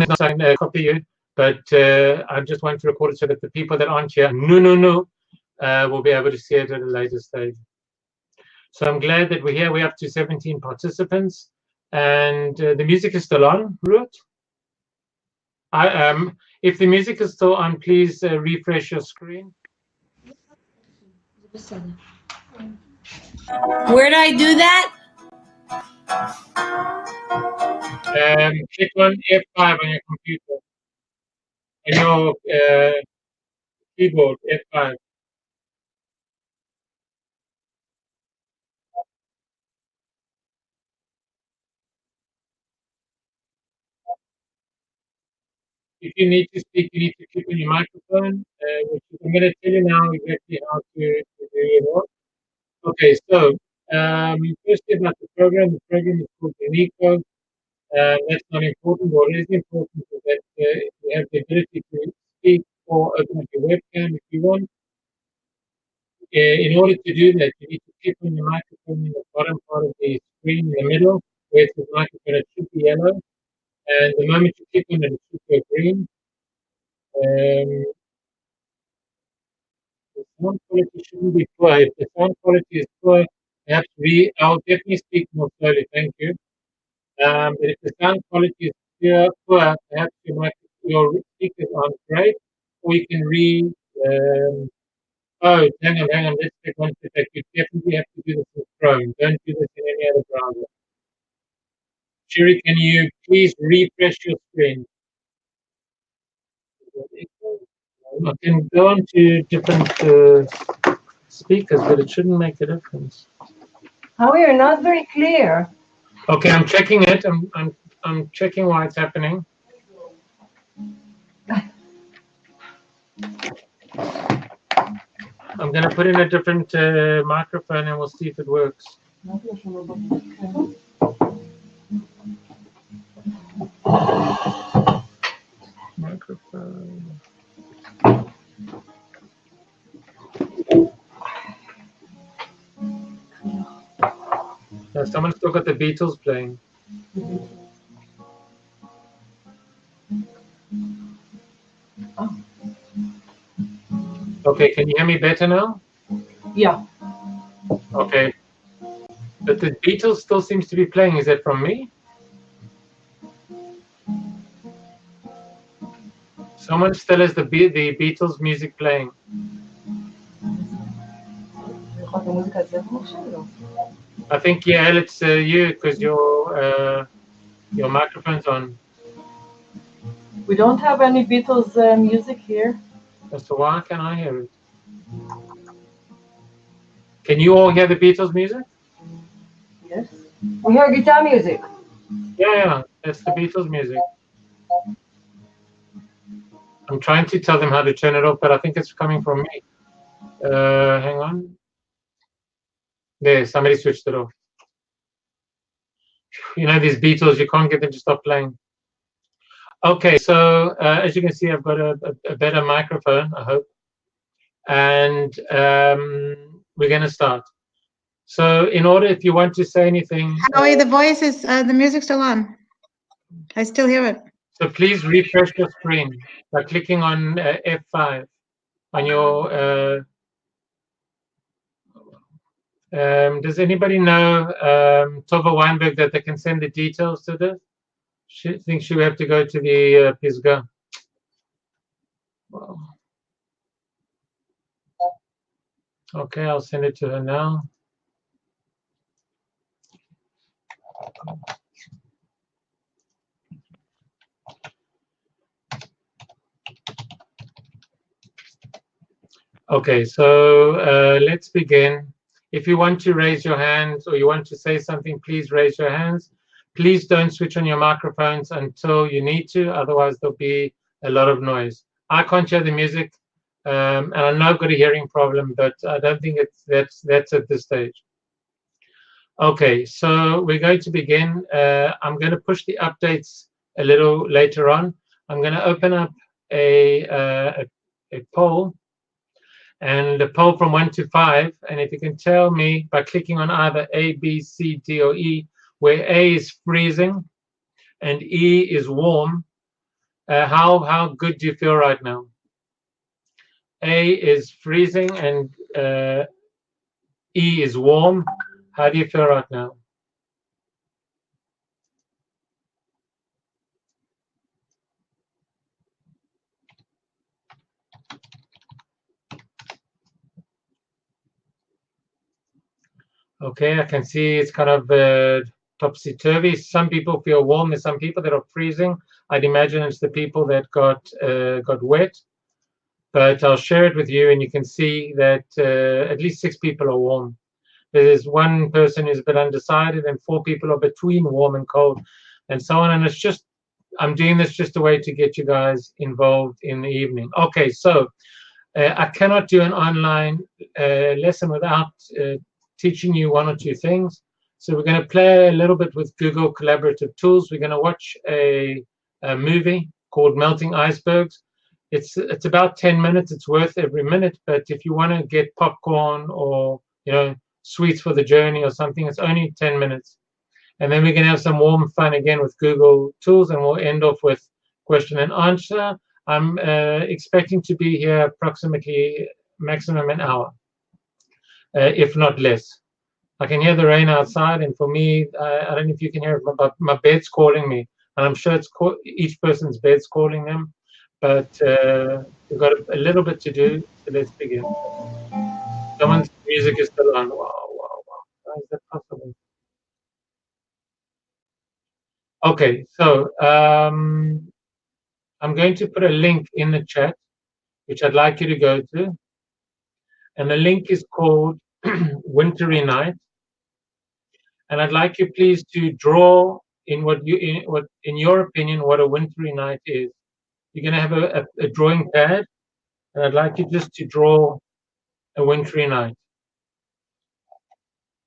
is not saying copy you, but I just want to record it so that the people that aren't here, no, will be able to see it at a later stage. So I'm glad that we're here. We're up to 17 participants, and the music is still on, Ruth? If the music is still on, please refresh your screen. Where do I do that? Click on F5 on your computer. On your keyboard, F5. If you need to speak, you need to click on your microphone, which I'm going to tell you now exactly how to do it all. Okay, so firstly about the program is called Unico. That's not important. What is important is that you have the ability to speak or open up your webcam if you want. In order to do that, you need to click on the microphone in the bottom part of the screen in the middle, where it says microphone. It should be yellow, and the moment you click on it, it should go green. The sound quality shouldn't be poor. If the sound quality is poor, perhaps I'll definitely speak more slowly. Thank you. But if the sound quality is poor, perhaps your speakers aren't great, or you can oh, hang on. Let's take one step. You definitely have to do this in Chrome. Don't do this in any other browser. Shiri, can you please refresh your screen? I can go on to different speakers, but it shouldn't make a difference. How you're not very clear. Okay, I'm checking it. I'm checking why it's happening. I'm going to put in a different microphone and we'll see if it works. Microphone. Someone's still got the Beatles playing. Okay, can you hear me better now? Yeah. Okay. But the Beatles still seems to be playing. Is that from me? Someone still has the Beatles music playing. I think, yeah, it's you, because your microphone's on. We don't have any Beatles music here. So why can't I hear it? Can you all hear the Beatles music? Yes. We hear guitar music. Yeah, that's the Beatles music. I'm trying to tell them how to turn it off, but I think it's coming from me. Hang on. There, somebody switched it off. You know, these Beatles, you can't get them to stop playing. Okay, so as you can see, I've got a better microphone, I hope. And we're going to start. So in order, if you want to say anything... Howie, the voice is, the music's still on. I still hear it. So please refresh your screen by clicking on F5 on your... does anybody know Tova Weinberg that they can send the details to this? She thinks she will have to go to the Pisgah. Wow. Okay, I'll send it to her now. Okay, so let's begin. If you want to raise your hands or you want to say something, please raise your hands. Please don't switch on your microphones until you need to, otherwise there'll be a lot of noise. I can't hear the music, and I know I've got a hearing problem, but I don't think that's at this stage. Okay, so we're going to begin. I'm going to push the updates a little later on. I'm going to open up a poll, and a poll from 1 to 5. And if you can tell me by clicking on either A, B, C, D, or E, where A is freezing and E is warm, How good do you feel right now? A is freezing and E is warm. How do you feel right now? Okay, I can see it's kind of topsy-turvy. Some people feel warm. There's some people that are freezing. I'd imagine it's the people that got wet. But I'll share it with you, and you can see that at least 6 people are warm. There's one person who's a bit undecided, and 4 people are between warm and cold, and so on. And it's just, I'm doing this just a way to get you guys involved in the evening. Okay, so I cannot do an online lesson without teaching you 1 or 2 things. So we're going to play a little bit with Google Collaborative Tools. We're going to watch a movie called Melting Icebergs. It's about 10 minutes. It's worth every minute. But if you want to get popcorn or sweets for the journey or something, it's only 10 minutes. And then we're going to have some warm fun again with Google Tools, and we'll end off with question and answer. I'm expecting to be here approximately maximum an hour, if not less. I can hear the rain outside, and for me, I don't know if you can hear it, but my bed's calling me, and I'm sure it's each person's bed's calling them. But we've got a little bit to do, so let's begin. Someone's music is still on. Wow, wow, wow. How is that possible? Okay, so I'm going to put a link in the chat, which I'd like you to go to. And the link is called Wintry Night. And I'd like you please to draw in in your opinion, what a wintry night is. You're going to have a drawing pad, and I'd like you just to draw a wintry night.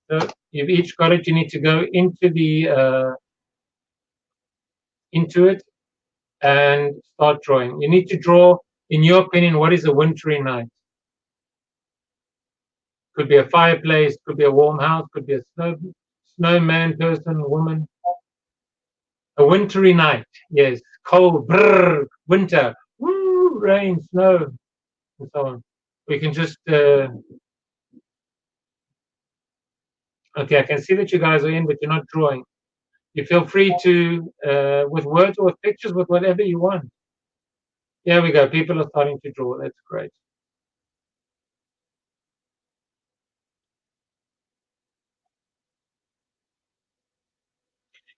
So you've each got it. You need to go into it and start drawing. You need to draw, in your opinion, what is a wintry night? Could be a fireplace, could be a warm house, could be a snowman, person, woman. A wintry night, yes. Cold, brrr, winter, woo, rain, snow, and so on. We can just, okay, I can see that you guys are in, but you're not drawing. You feel free to, with words or with pictures, with whatever you want. There we go. People are starting to draw. That's great.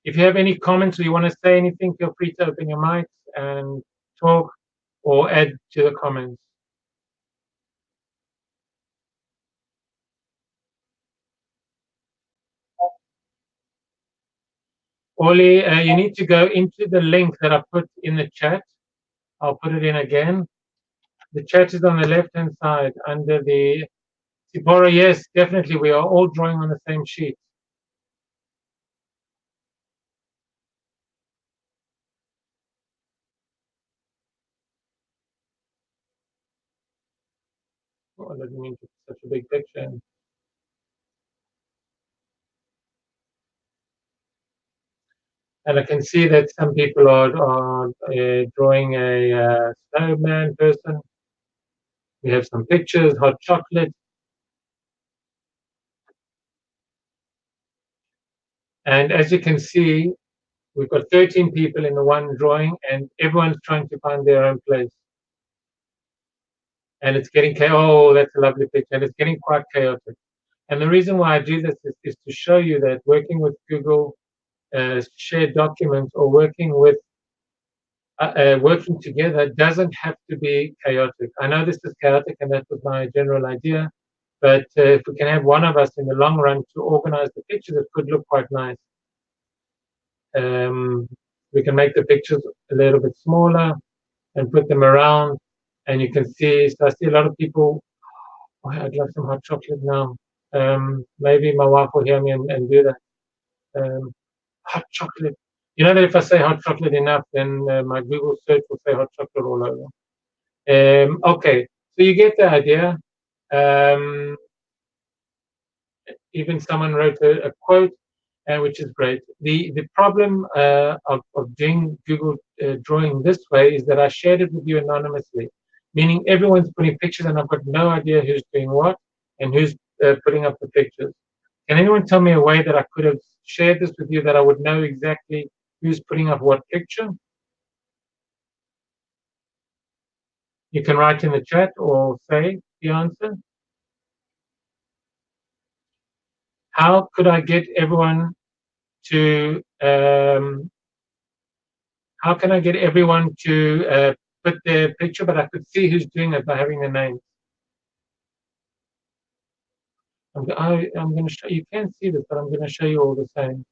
If you have any comments or you want to say anything, feel free to open your mics and talk or add to the comments. Oli, you need to go into the link that I put in the chat. I'll put it in again. The chat is on the left-hand side under the Sipora. Yes, definitely. We are all drawing on the same sheet. Oh, I didn't mean to put such a big picture. And I can see that some people are drawing a snowman person. We have some pictures, hot chocolate. And as you can see, we've got 13 people in the one drawing, and everyone's trying to find their own place. And it's getting chaotic. Oh, that's a lovely picture. And it's getting quite chaotic. And the reason why I do this is to show you that working with Google shared documents or working together doesn't have to be chaotic. I know this is chaotic, and that was my general idea. But if we can have one of us in the long run to organize the pictures, it could look quite nice. We can make the pictures a little bit smaller and put them around, and you can see. So I see a lot of people. Oh, I'd love some hot chocolate now. Maybe my wife will hear me and do that. Hot chocolate. You know that if I say hot chocolate enough, then my Google search will say hot chocolate all over. Okay, so you get the idea. Even someone wrote a quote. which is great. The problem of doing Google Drawing this way is that I shared it with you anonymously, meaning everyone's putting pictures and I've got no idea who's doing what and who's putting up the pictures. Can anyone tell me a way that I could have shared this with you that I would know exactly who's putting up what picture? You can write in the chat or say the answer. How could I get everyone to how can I get everyone to put their picture, but I could see who's doing it by having the names? I'm going to show you. Can't see this, but I'm going to show you all the same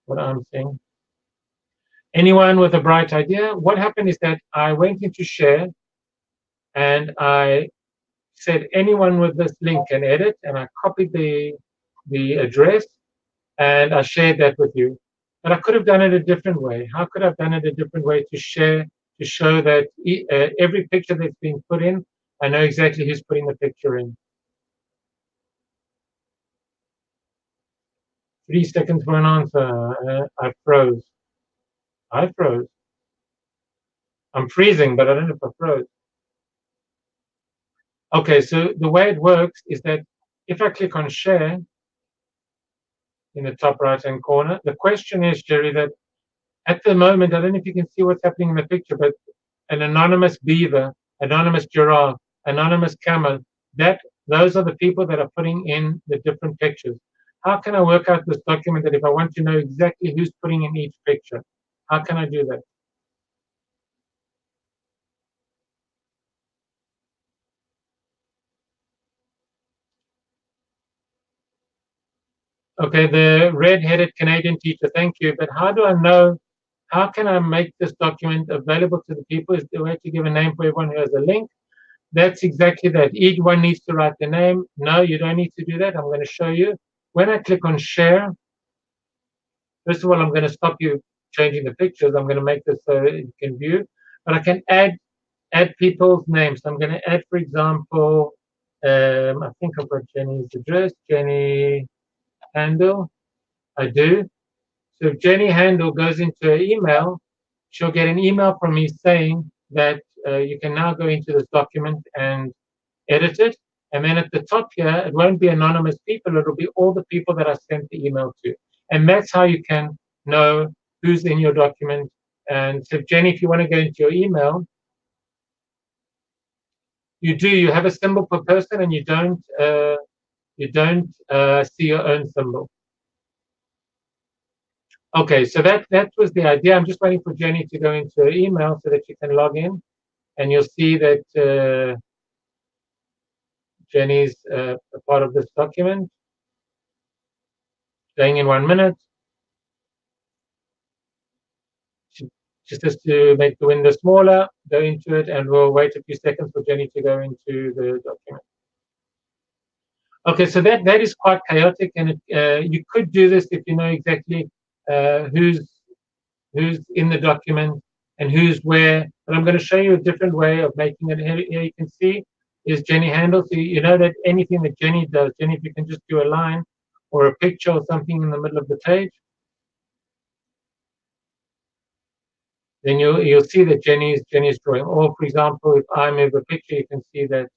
what I'm seeing. Anyone with a bright idea? What happened is that I went into share and I said anyone with this link can edit, and I copied the address and I shared that with you. But I could have done it a different way. How could I have done it a different way to share, to show that every picture that's being put in, I know exactly who's putting the picture in? 3 seconds for an answer. I froze. I froze. I'm freezing, but I don't know if I froze. Okay, so the way it works is that if I click on share in the top right-hand corner, the question is, Jerry, that at the moment, I don't know if you can see what's happening in the picture, but an anonymous beaver, anonymous giraffe, anonymous camel, those are the people that are putting in the different pictures. How can I work out this document that if I want to know exactly who's putting in each picture? How can I do that? Okay, the red-headed Canadian teacher, thank you. But how do I know, how can I make this document available to the people? Is there a way to give a name for everyone who has a link? That's exactly that. Each one needs to write the name. No, you don't need to do that. I'm going to show you. When I click on share, first of all, I'm going to stop you changing the pictures. I'm going to make this so you can view. But I can add people's names. So I'm going to add, for example, I think I've got Jenny's address, Jenny Handel. I do. So if Jenny Handel goes into her email, she'll get an email from me saying that you can now go into this document and edit it. And then at the top here, it won't be anonymous people. It'll be all the people that I sent the email to. And that's how you can know who's in your document. And so, Jenny, if you want to go into your email, you have a symbol per person, and you don't see your own symbol. Okay, so that was the idea. I'm just waiting for Jenny to go into her email so that you can log in, and you'll see that Jenny's a part of this document. Going in 1 minute. Just has to make the window smaller, go into it, and we'll wait a few seconds for Jenny to go into the document. Okay, so that is quite chaotic, and you could do this if you know exactly who's in the document and who's where. But I'm going to show you a different way of making it. Here you can see is Jenny Handel. So you know that anything that Jenny does, Jenny, if you can just do a line or a picture or something in the middle of the page, then you'll see that Jenny's drawing. Or for example, if I move a picture, you can see that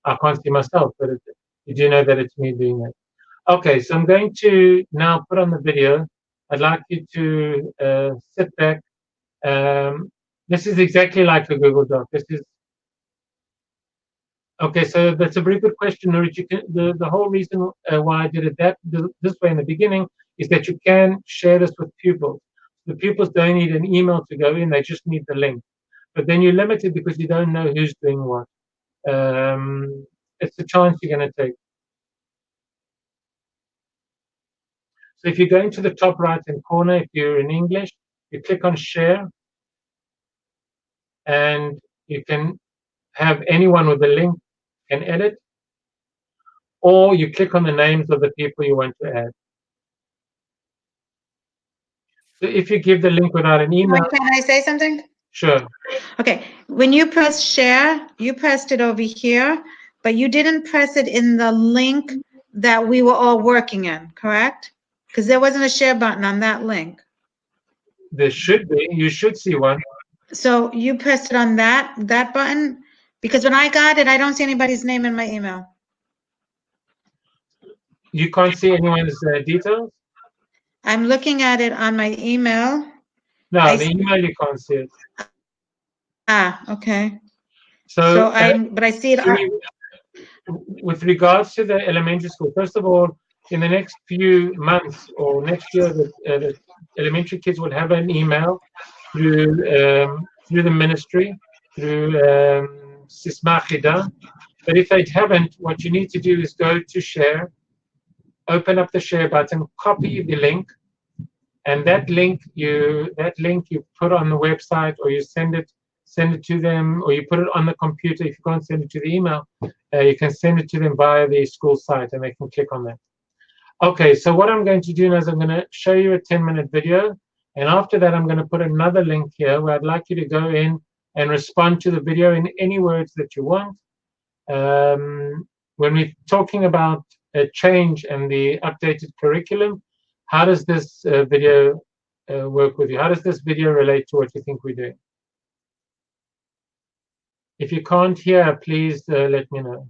I can't see myself, but you do know that it's me doing that. Okay, so I'm going to now put on the video. I'd like you to sit back. This is exactly like the Google Doc. This is okay. So that's a very good question, Nurit. The whole reason why I did it this way in the beginning is that you can share this with pupils. The pupils don't need an email to go in; they just need the link. But then you're limited because you don't know who's doing what. It's a chance you're going to take. So if you go into the top right-hand corner, if you're in English, you click on share, and you can have anyone with a link can edit, or you click on the names of the people you want to add. So if you give the link without an email. Can I say something? Sure. Okay. When you press share, you pressed it over here, but you didn't press it in the link that we were all working in, correct? Because there wasn't a share button on that link. There should be. You should see one. So you pressed it on that button? Because when I got it, I don't see anybody's name in my email. You can't see anyone's details? I'm looking at it on my email. No, the email you can't see it. Okay. So, but I see it. with regards to the elementary school, first of all, in the next few months or next year, the elementary kids will have an email through the ministry, through Sisma Khida. But if they haven't, what you need to do is go to share, open up the share button, copy the link, and that link you put on the website, or you send it to them, or you put it on the computer. If you can't send it to the email, you can send it to them via the school site, and they can click on that. Okay, so what I'm going to do now is I'm going to show you a 10-minute video, and after that I'm going to put another link here where I'd like you to go in and respond to the video in any words that you want. When we're talking about a change and the updated curriculum, how does this video work with you? How does this video relate to what you think we're doing? If you can't hear, please let me know.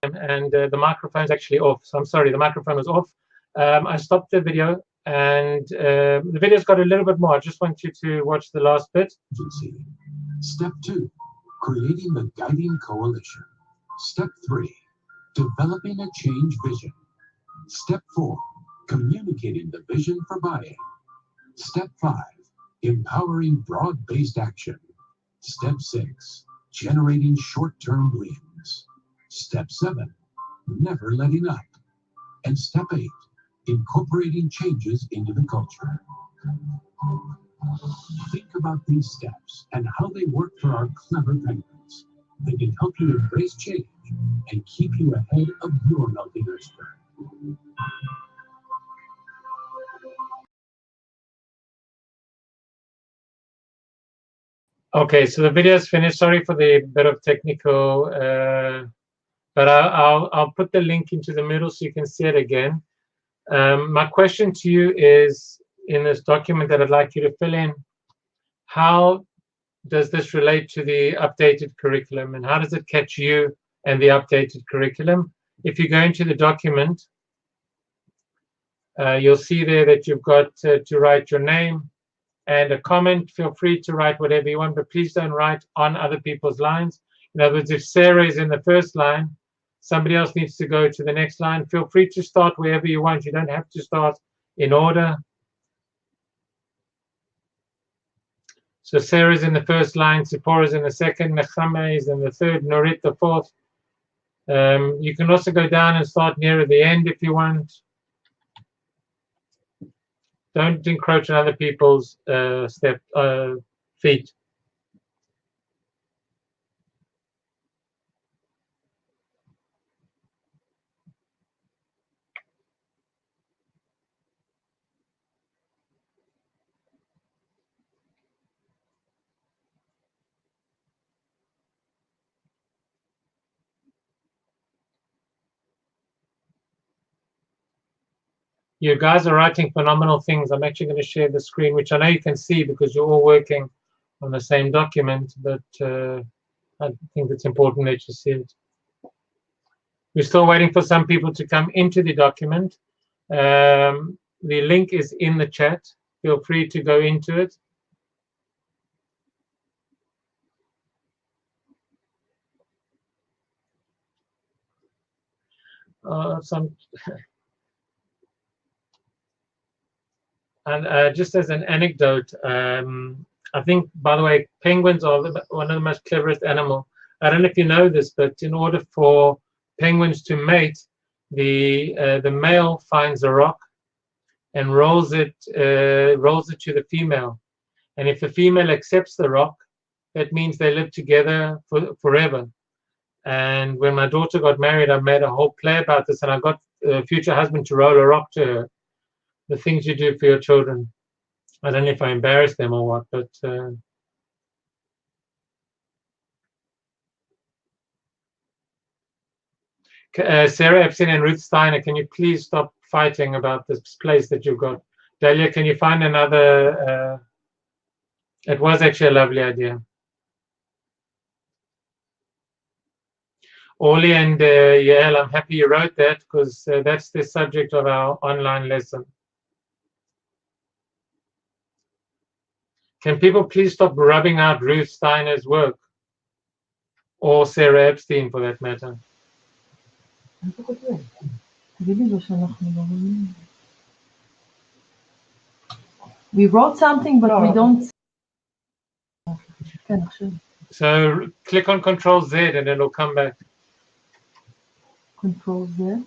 and the microphone's actually off. So I'm sorry, the microphone was off. I stopped the video, and the video's got a little bit more. I just want you to watch the last bit. Step 2, creating the guiding coalition. Step 3, developing a change vision. Step 4, communicating the vision for buy-in. Step 5, empowering broad-based action. Step 6, generating short-term wins. Step 7, never letting up. And Step 8, incorporating changes into the culture. Think about these steps and how they work for our clever penguins. They can help you embrace change and keep you ahead of your melting iceberg. Okay, so the video is finished. Sorry for the bit of technical, but I'll put the link into the middle so you can see it again. My question to you is, in this document that I'd like you to fill in, how does this relate to the updated curriculum, and how does it catch you and the updated curriculum? If you go into the document, you'll see there that you've got to write your name and a comment. Feel free to write whatever you want, but please don't write on other people's lines. In other words, if Sarah is in the first line, somebody else needs to go to the next line. Feel free to start wherever you want. You don't have to start in order. So Sarah's in the first line, Zipporah's in the second, Nechama is in the third, Norit the fourth. You can also go down and start nearer the end if you want. Don't encroach on other people's feet. You guys are writing phenomenal things. I'm actually going to share the screen, which I know you can see because you're all working on the same document, but I think it's important that you see it. We're still waiting for some people to come into the document. The link is in the chat. Feel free to go into it. And just as an anecdote, I think, by the way, penguins are one of the most cleverest animals. I don't know if you know this, but in order for penguins to mate, the male finds a rock and rolls it to the female. And if the female accepts the rock, that means they live together forever. And when my daughter got married, I made a whole play about this, and I got the future husband to roll a rock to her. The things you do for your children. I don't know if I embarrass them or what, but Sarah Epstein and Ruth Steiner, can you please stop fighting about this place that you've got? Delia, can you find another? It was actually a lovely idea. Orly and Yael, I'm happy you wrote that because that's the subject of our online lesson. Can people please stop rubbing out Ruth Steiner's work? Or Sarah Epstein, for that matter. We wrote something, but we don't. So click on Control Z and it'll come back. Control Z.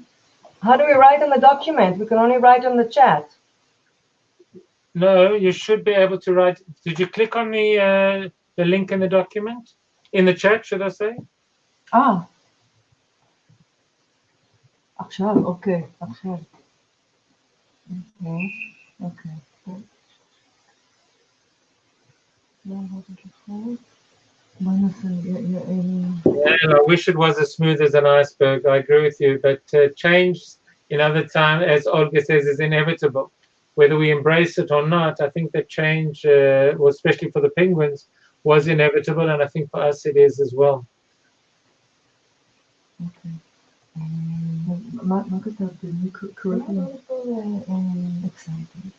How do we write on the document? We can only write on the chat. No, you should be able to write. Did you click on the link in the document? In the chat, should I say? Ah. עכשיו, okay, עכשיו. Okay. Yeah, I wish it was as smooth as an iceberg. I agree with you, but change in other time, as Olga says, is inevitable. Whether we embrace it or not, I think that change, especially for the penguins, was inevitable, and I think for us it is as well. Okay. מה כתבתם? curriculum? Exciting.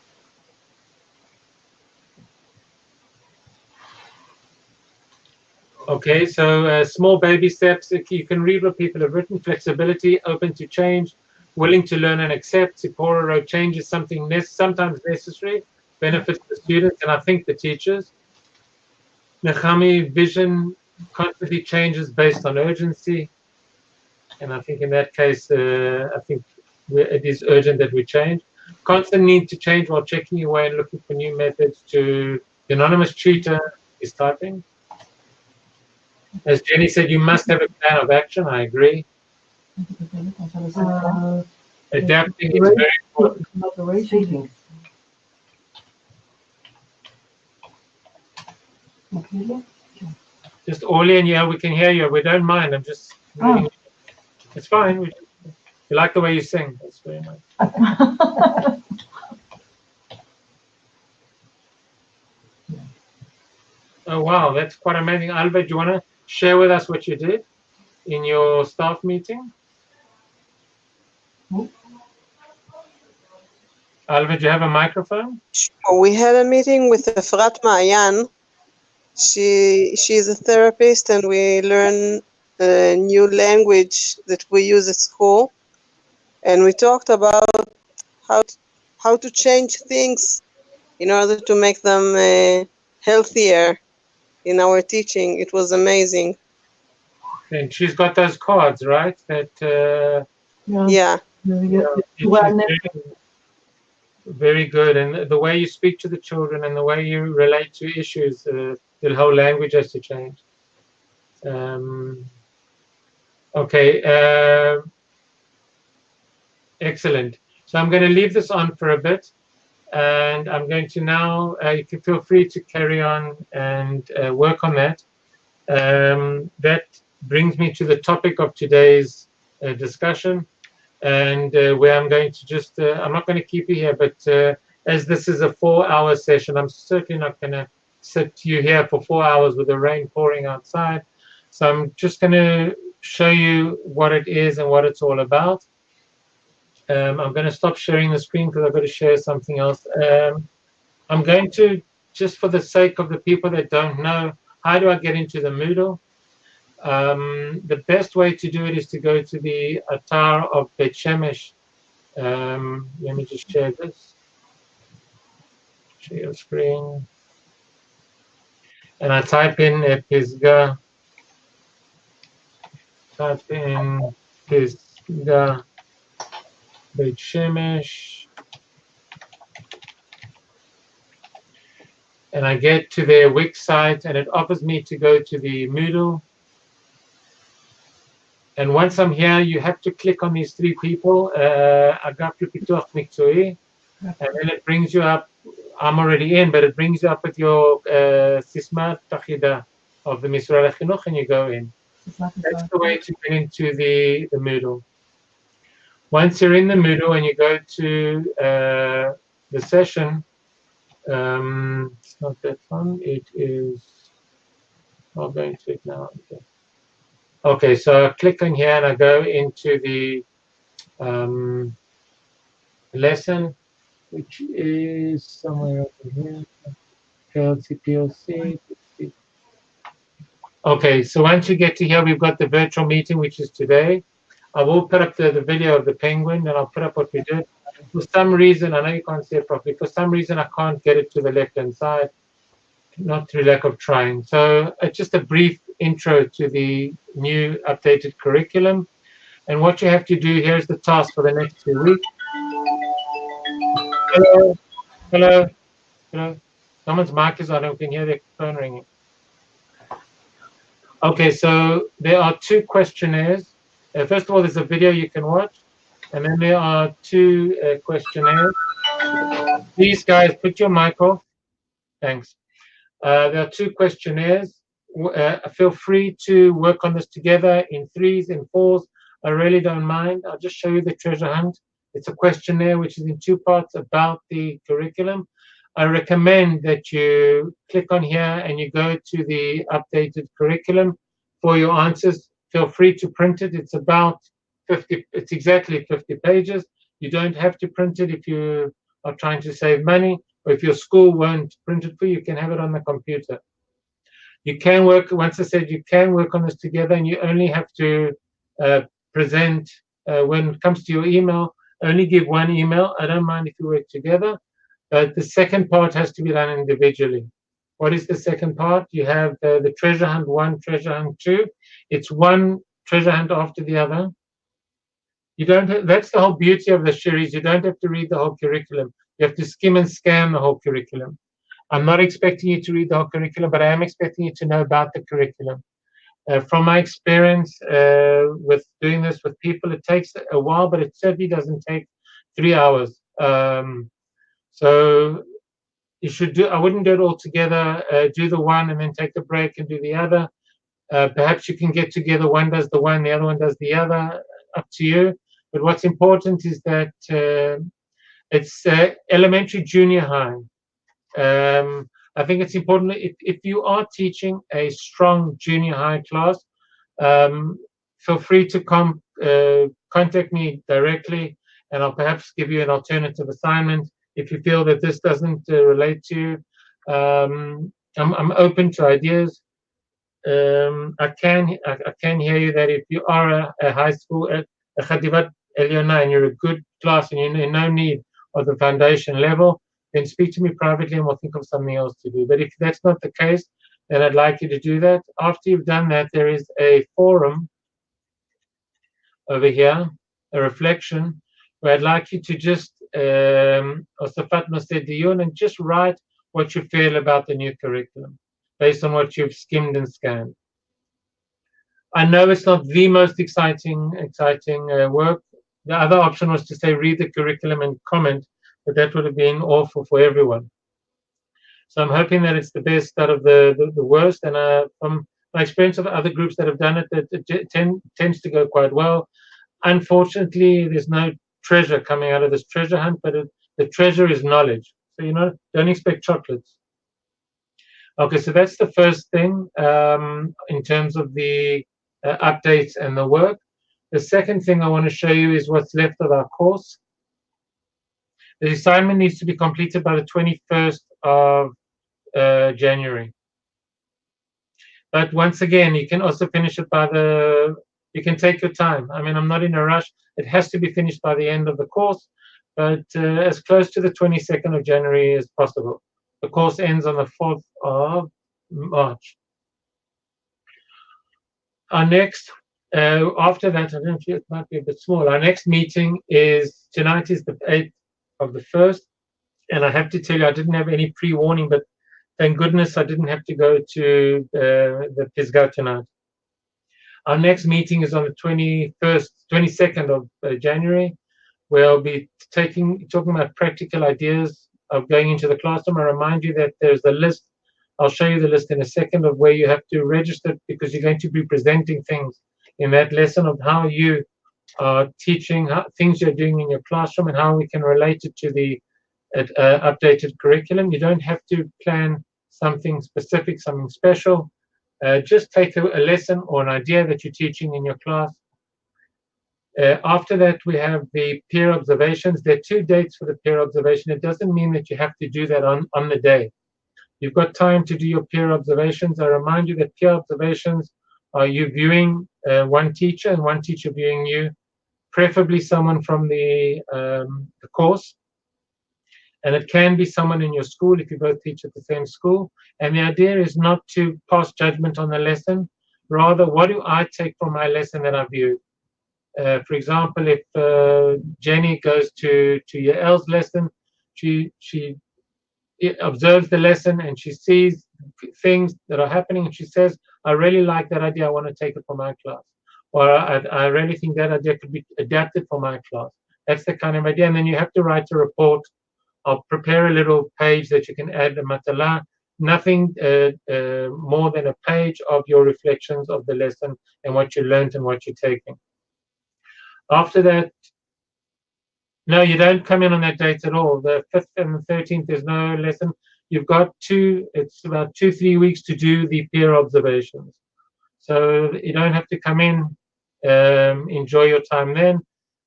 Okay, so small baby steps. You can read what people have written. Flexibility, open to change, willing to learn and accept. Sipora wrote, change is something sometimes necessary, benefits the students and I think the teachers. Nechami, vision constantly changes based on urgency. And I think in that case, I think it is urgent that we change. Constant need to change while checking your way and looking for new methods to the anonymous tutor is typing. As Jenny said, you must have a plan of action. I agree. Adapting is very important. Just Orly and yeah, we can hear you. We don't mind. I'm just reading. It's fine. We like the way you sing. That's very nice. Oh wow, that's quite amazing. Alva, do you want to share with us what you did in your staff meeting? Alva, do you have a microphone? We had a meeting with Efrat Maayan. She's a therapist, and we learn a new language that we use at school. And we talked about how to change things in order to make them healthier in our teaching. It was amazing. And she's got those cards, right? That yeah. Very good. And the way you speak to the children and the way you relate to issues, the whole language has to change. Okay. Excellent. So I'm going to leave this on for a bit, and I'm going to now, you can feel free to carry on and work on that. That brings me to the topic of today's discussion, and where I'm going to just, I'm not going to keep you here, but as this is a 4-hour session, I'm certainly not going to sit you here for 4 hours with the rain pouring outside. So I'm just going to show you what it is and what it's all about. I'm going to stop sharing the screen because I've got to share something else. I'm going to, just for the sake of the people that don't know, how do I get into the Moodle? The best way to do it is to go to the Atar of Bet Shemesh. Let me just share this. Share your screen. And I type in Pisga. Type in Pisga Bet Shemesh. And I get to their Wix site and it offers me to go to the Moodle. And once I'm here, you have to click on these 3 people, Agaf Pituach Miktsui, and then it brings you up. I'm already in, but it brings you up with your Sisma Tachida of the Misra Chinuch, and you go in. That's the way to get into the Moodle. Once you're in the Moodle and you go to the session, it's not that one, it is, I'm going to it now. Okay, so I click on here and I go into the lesson, which is somewhere over here. PLC. Okay, so once you get to here, we've got the virtual meeting, which is today. I will put up the video of the penguin, and I'll put up what we did. For some reason, I know you can't see it properly, for some reason I can't get it to the left-hand side, not through lack of trying. So just a brief intro to the new updated curriculum. And what you have to do, here's the task for the next 2 weeks. Hello, hello, hello. Someone's mic is on, I can hear their phone ringing. Okay, so there are 2 questionnaires. First of all, there's a video you can watch, and then there are 2 questionnaires. Please, guys, put your mic off. Thanks. There are 2 questionnaires. Feel free to work on this together in 3s and 4s. I really don't mind. I'll just show you the treasure hunt. It's a questionnaire which is in 2 parts about the curriculum. I recommend that you click on here and you go to the updated curriculum for your answers. Feel free to print it. It's about 50. It's exactly 50 pages. You don't have to print it if you are trying to save money, or if your school won't print it for you, you can have it on the computer. You can work, once I said, you can work on this together, and you only have to present, when it comes to your email, only give one email. I don't mind if you work together, but the second part has to be done individually. What is the second part? You have the treasure hunt 1, treasure hunt 2. It's one treasure hunt after the other. You don't have, that's the whole beauty of the series. You don't have to read the whole curriculum. You have to skim and scan the whole curriculum. I'm not expecting you to read the whole curriculum, but I am expecting you to know about the curriculum. From my experience with doing this with people, it takes a while, but it certainly doesn't take 3 hours. So you should do, I wouldn't do it all together, do the one and then take a break and do the other. Perhaps you can get together, one does the one, the other one does the other, up to you. But what's important is that it's elementary, junior high. I think it's important if you are teaching a strong junior high class, feel free to contact me directly, and I'll perhaps give you an alternative assignment if you feel that this doesn't relate to you. I'm open to ideas. I can hear you that if you are a high school, a Chativat Elyona, and you're a good class and you're in no need of the foundation level, then speak to me privately and we'll think of something else to do. But if that's not the case, then I'd like you to do that. After you've done that, there is a forum over here, a reflection, where I'd like you to just, Fatma said, Diyun, and just write what you feel about the new curriculum based on what you've skimmed and scanned. I know it's not the most exciting work. The other option was to say read the curriculum and comment, but that would have been awful for everyone. So I'm hoping that it's the best out of the worst. And from my experience of other groups that have done it, that it tends to go quite well. Unfortunately, there's no treasure coming out of this treasure hunt, but the treasure is knowledge. So, don't expect chocolates. Okay, so that's the first thing in terms of the updates and the work. The second thing I want to show you is what's left of our course. The assignment needs to be completed by the 21st of January. But once again, you can also finish it you can take your time. I mean, I'm not in a rush. It has to be finished by the end of the course, but as close to the 22nd of January as possible. The course ends on the 4th of March. Our next, after that, I don't know, it might be a bit small. Our next meeting tonight is the 8th of the 1st. And I have to tell you, I didn't have any pre-warning, but thank goodness I didn't have to go to the Pisgah tonight. Our next meeting is on the 22nd of January, where I'll be talking about practical ideas of going into the classroom. I remind you that there's a list. I'll show you the list in a second of where you have to register, because you're going to be presenting things in that lesson of how you are teaching, things you're doing in your classroom, and how we can relate it to the updated curriculum. You don't have to plan something specific, something special. Just take a lesson or an idea that you're teaching in your class. After that, we have the peer observations. There are 2 dates for the peer observation. It doesn't mean that you have to do that on the day. You've got time to do your peer observations. I remind you that peer observations are you viewing one teacher and one teacher viewing you, preferably someone from the course. And it can be someone in your school if you both teach at the same school. And the idea is not to pass judgment on the lesson. Rather, what do I take from my lesson that I view? For example, if Jenny goes to Yael's lesson, she observes the lesson and she sees things that are happening and she says, I really like that idea, I want to take it for my class. Or I really think that idea could be adapted for my class. That's the kind of idea. And then you have to write a report. I'll prepare a little page that you can add a matala, nothing more than a page of your reflections of the lesson and what you learned and what you're taking. After that, no, you don't come in on that date at all. The 5th and the 13th, there's no lesson. You've got it's about 2-3 weeks to do the peer observations. So you don't have to come in Enjoy your time then.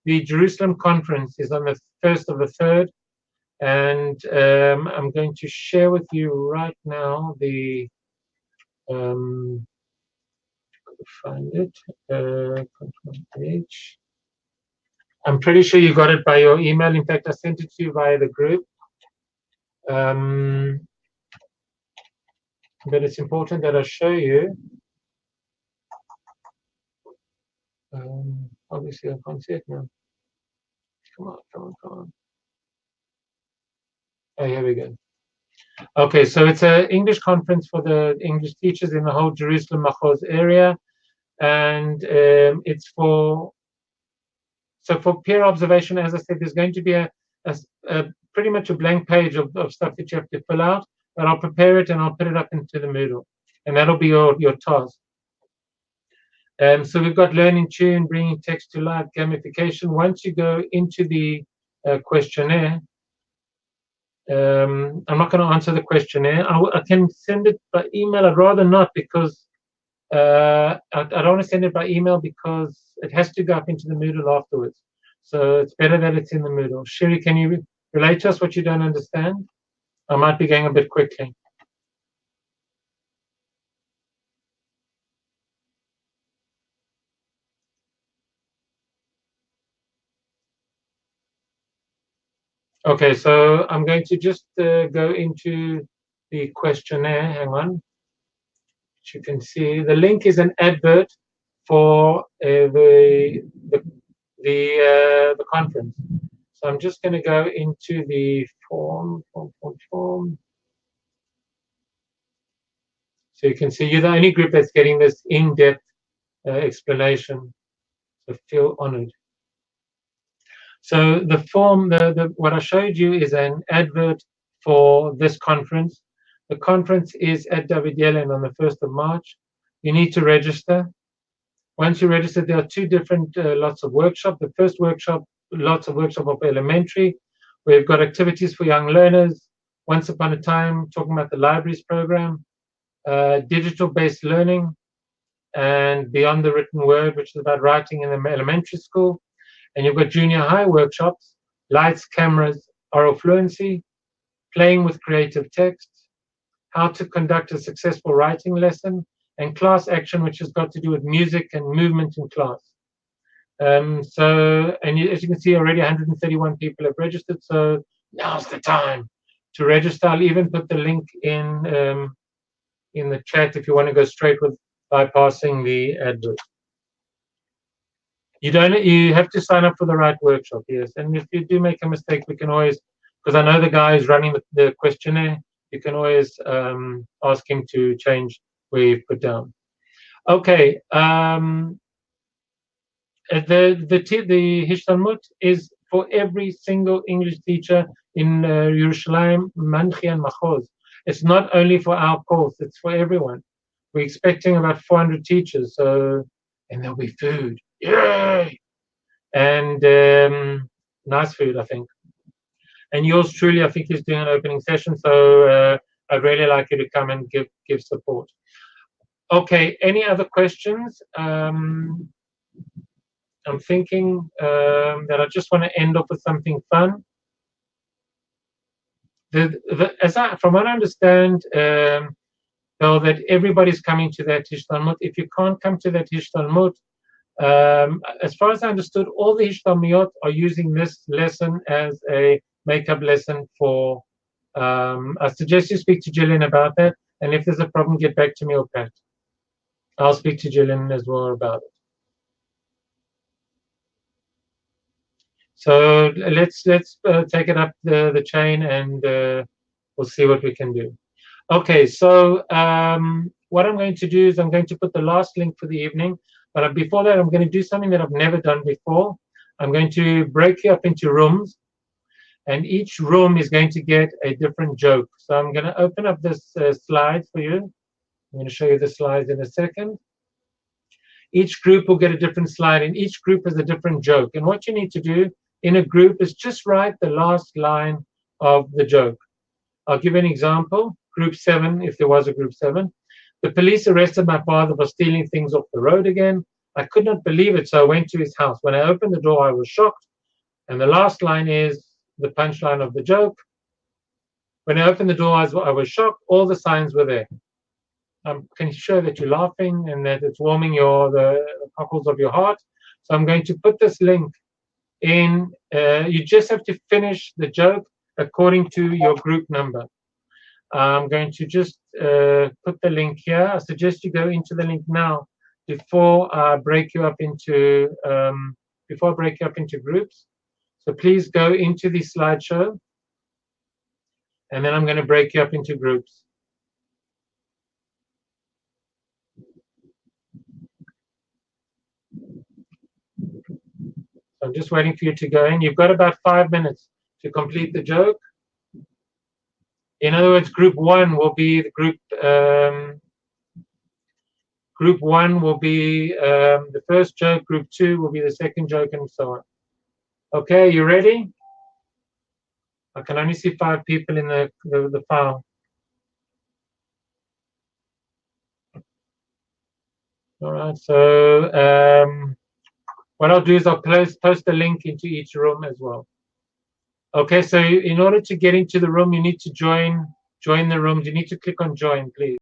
The Jerusalem conference is on the 1st of the 3rd, and I'm going to share with you right now the find it control page. I'm pretty sure you got it by your email. In fact, I sent it to you via the group. But it's important that I show you. Obviously, I can't see it now. Come on, come on, come on. Oh, here we go. Okay, so it's an English conference for the English teachers in the whole Jerusalem Machoz area, and it's for peer observation. As I said, there's going to be a pretty much a blank page of stuff that you have to fill out, but I'll prepare it and I'll put it up into the Moodle, and that'll be your task. So we've got Learn in Tune, bringing text to life, gamification. Once you go into the questionnaire, I'm not going to answer the questionnaire. I can send it by email. I'd rather not, because I don't want to send it by email because it has to go up into the Moodle afterwards. So it's better that it's in the Moodle. Sherry, can you relate to us what you don't understand? I might be going a bit quickly. Okay, so I'm going to just go into the questionnaire. Hang on. As you can see, the link is an advert for the conference. So I'm just going to go into the form. So you can see you're the only group that's getting this in-depth explanation. So feel honored. So the form, what I showed you is an advert for this conference. The conference is at David Yellen on the 1st of March. You need to register. Once you register, there are two different lots of workshops. The first workshop, lots of workshop of elementary. We've got activities for young learners. Once upon a time, talking about the libraries program, digital-based learning, and beyond the written word, which is about writing in the elementary school. And you've got junior high workshops, lights, cameras, oral fluency, playing with creative text, how to conduct a successful writing lesson, and class action, which has got to do with music and movement in class. As you can see, already 131 people have registered, so now's the time to register. I'll even put the link in the chat if you want to go straight with bypassing the advert. You have to sign up for the right workshop, yes. And if you do make a mistake, we can always, because I know the guy is running the questionnaire, you can always ask him to change where you've put down. Okay. The Hishtalmut is for every single English teacher in Yerushalayim, Manchi and Machoz. It's not only for our course, it's for everyone. We're expecting about 400 teachers, and there'll be food. Yay! And nice food, I think. And yours truly, I think, is doing an opening session, so I'd really like you to come and give support. Okay, any other questions? I'm thinking that I just want to end off with something fun. From what I understand, though, that everybody's coming to that Hishtalmut. If you can't come to that Hishtalmut, as far as I understood, all the Hishtalmiyot are using this lesson as a makeup lesson for. I suggest you speak to Jillian about that, and if there's a problem, get back to me or Pat. I'll speak to Jillian as well about it. So let's take it up the chain, and we'll see what we can do. Okay, so what I'm going to do is I'm going to put the last link for the evening, but before that, I'm going to do something that I've never done before. I'm going to break you up into rooms, and each room is going to get a different joke. So I'm going to open up this slide for you. I'm going to show you the slides in a second. Each group will get a different slide, and each group has a different joke. And what you need to do in a group is just write the last line of the joke. I'll give an example. Group 7, if there was a group 7. The police arrested my father for stealing things off the road again. I could not believe it, so I went to his house. When I opened the door, I was shocked. And the last line is the punchline of the joke. When I opened the door, I was shocked. All the signs were there. Can you show that you're laughing and that it's warming the cockles of your heart? So I'm going to put this link in. You just have to finish the joke according to your group number. I'm going to just put the link here. I suggest you go into the link now before I break you up into groups. So please go into the slideshow, and then I'm going to break you up into groups. So I'm just waiting for you to go in. You've got about 5 minutes to complete the joke. In other words, group one will be the group. Group one will be the first joke. Group two will be the second joke, and so on. Okay, you ready? I can only see 5 people in the file. All right. So what I'll do is I'll post the link into each room as well. Okay. So in order to get into the room, you need to join the room. You need to click on join, please.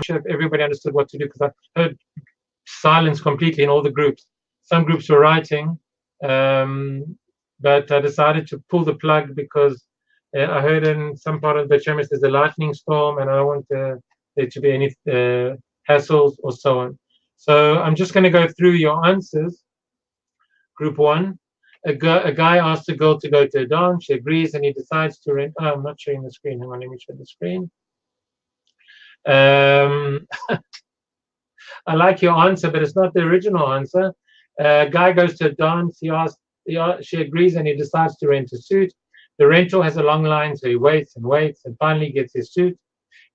sure if everybody understood what to do, because I heard silence completely in all the groups. Some groups were writing, but I decided to pull the plug because I heard in some part of the Shemesh there's a lightning storm, and I don't want there to be any hassles or so on. So I'm just going to go through your answers. Group 1, a guy asks a girl to go to a dance. She agrees, and he decides to rent. Oh, I'm not showing the screen. Hang on, let me show the screen. I like your answer, but it's not the original answer. A guy goes to a dance. She agrees, and he decides to rent a suit. The rental has a long line, so he waits and waits, and finally gets his suit.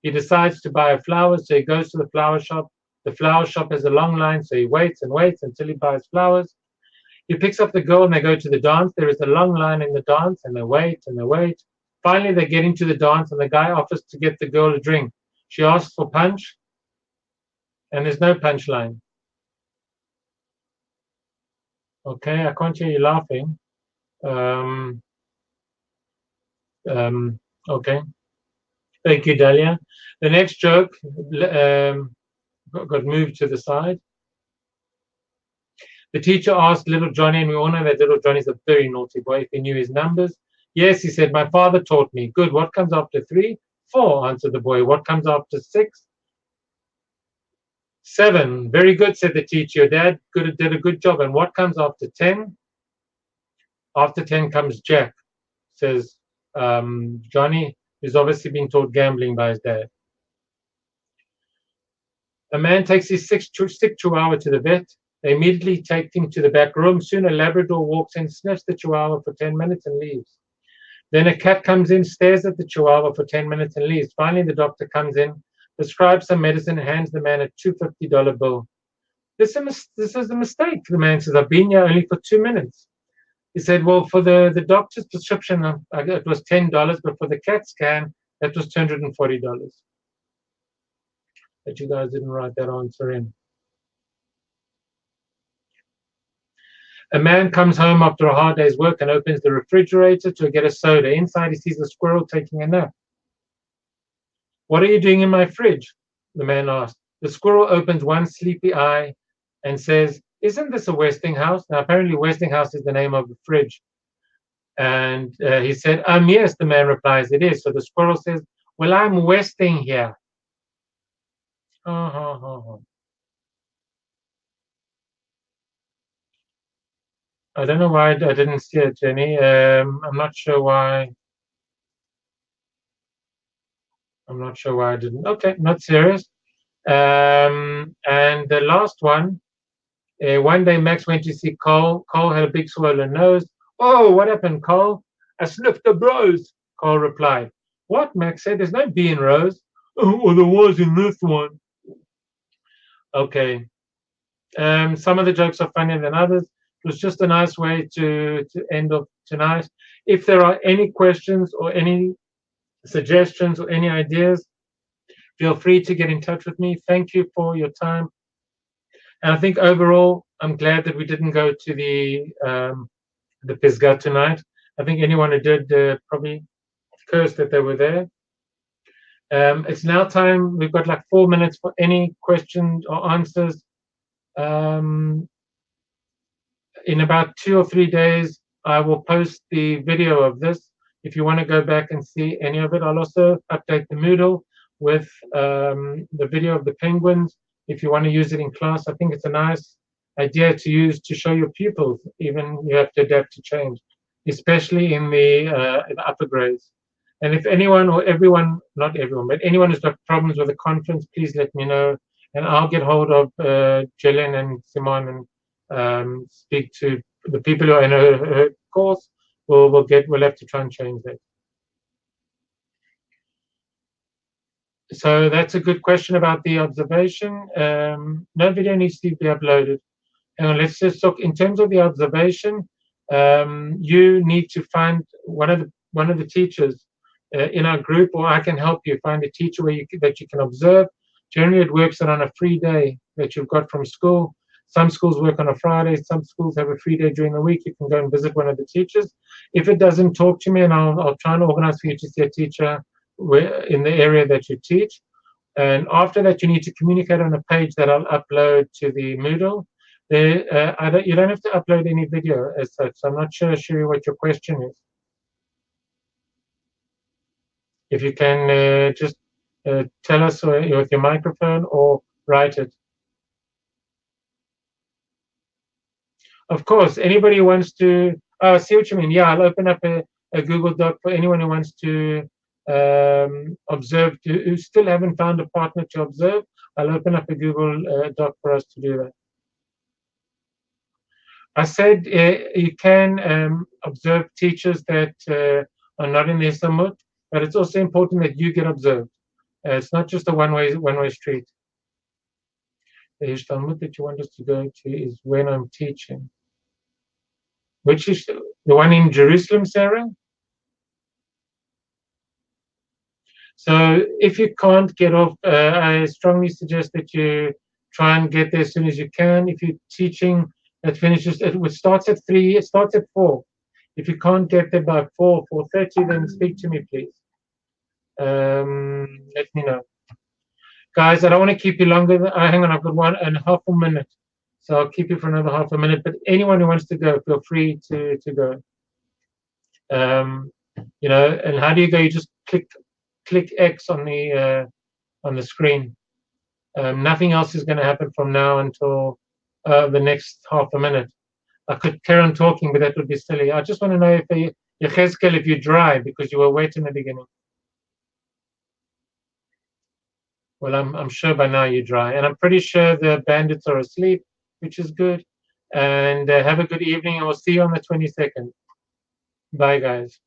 He decides to buy flowers, so he goes to the flower shop. The flower shop has a long line, so he waits and waits until he buys flowers. He picks up the girl, and they go to the dance. There is a long line in the dance, and they wait and they wait. Finally, they get into the dance, and the guy offers to get the girl a drink. She asks for punch, and there's no punchline. Okay, I can't hear you laughing. Okay. Thank you, Dahlia. The next joke got moved to the side. The teacher asked little Johnny, and we all know that little Johnny's a very naughty boy, if he knew his numbers. Yes, he said, my father taught me. Good. What comes after 3? 4, answered the boy. What comes after 6? 7. Very good, said the teacher. Your dad did a good job. And what comes after 10? After 10 comes Jack, says Johnny, who's obviously been taught gambling by his dad. A man takes his sick chihuahua to the vet. They immediately take him to the back room. Soon a Labrador walks in, sniffs the chihuahua for 10 minutes and leaves. Then a cat comes in, stares at the chihuahua for 10 minutes and leaves. Finally, the doctor comes in, prescribes some medicine, and hands the man a $250 bill. This is a mistake, the man says. I've been here only for 2 minutes. He said, well, for the doctor's prescription, it was $10, but for the CAT scan, that was $240. But you guys didn't write that answer in. A man comes home after a hard day's work and opens the refrigerator to get a soda. Inside, he sees a squirrel taking a nap. What are you doing in my fridge? The man asked. The squirrel opens one sleepy eye and says, isn't this a Westinghouse? Now, apparently Westinghouse is the name of the fridge. And he said, yes, the man replies, it is. So the squirrel says, well, I'm Westing here. I don't know why I didn't see it, Jenny. I'm not sure why. I'm not sure why I didn't. Okay, not serious. And the last one. One day Max went to see Cole. Cole had a big swollen nose. Oh, what happened, Cole? I sniffed a rose, Cole replied. What? Max said. There's no bee in rose. Oh, well, there was in this one. Okay. Some of the jokes are funnier than others. It was just a nice way to end off tonight. If there are any questions or any suggestions or any ideas, feel free to get in touch with me. Thank you for your time. And I think overall, I'm glad that we didn't go to the Pisgah tonight. I think anyone who did probably cursed that they were there. It's now time. We've got like 4 minutes for any questions or answers. In about 2 or 3 days, I will post the video of this. If you want to go back and see any of it, I'll also update the Moodle with the video of the penguins. If you want to use it in class, I think it's a nice idea to use to show your pupils. Even you have to adapt to change, especially in the upper grades. And if anyone or everyone, not everyone, but anyone who's got problems with the conference, please let me know. And I'll get hold of Jillian and Simon and speak to the people who are in her course. We'll have to try and change that. So that's a good question about the observation. No video needs to be uploaded. And let's just talk in terms of the observation. You need to find one of the teachers in our group, or I can help you find a teacher that you can observe. Generally, it works on a free day that you've got from school. Some schools work on a Friday. Some schools have a free day during the week. You can go and visit one of the teachers. If it doesn't, talk to me, and I'll try and organize for you to see a teacher in the area that you teach. And after that, you need to communicate on a page that I'll upload to the Moodle. You don't have to upload any video as such. So I'm not sure, Shiri, what your question is. If you can just tell us with your microphone or write it. Of course, anybody who wants to, I see what you mean. Yeah, I'll open up a Google Doc for anyone who wants to observe, who still haven't found a partner to observe. I'll open up a Google Doc for us to do that. I said you can observe teachers that are not in the Islamut, but it's also important that you get observed. It's not just a one-way street. The Ishtalmut that you want us to go to is when I'm teaching. Which is the one in Jerusalem, Sarah? So if you can't get off, I strongly suggest that you try and get there as soon as you can. If you're teaching that finishes, it starts at 3, it starts at 4. If you can't get there by 4:30, then speak to me, please. Let me know. Guys, I don't want to keep you longer. Hang on, I've got 1.5 minutes. So I'll keep you for another half a minute. But anyone who wants to go, feel free to go. You know, and how do you go? You just click X on the screen. Nothing else is going to happen from now until the next half a minute. I could carry on talking, but that would be silly. I just want to know if Yechezkel, if you dry, because you were wet in the beginning. Well, I'm sure by now you're dry, and I'm pretty sure the bandits are asleep, which is good. And have a good evening, and we'll see you on the 22nd. Bye, guys.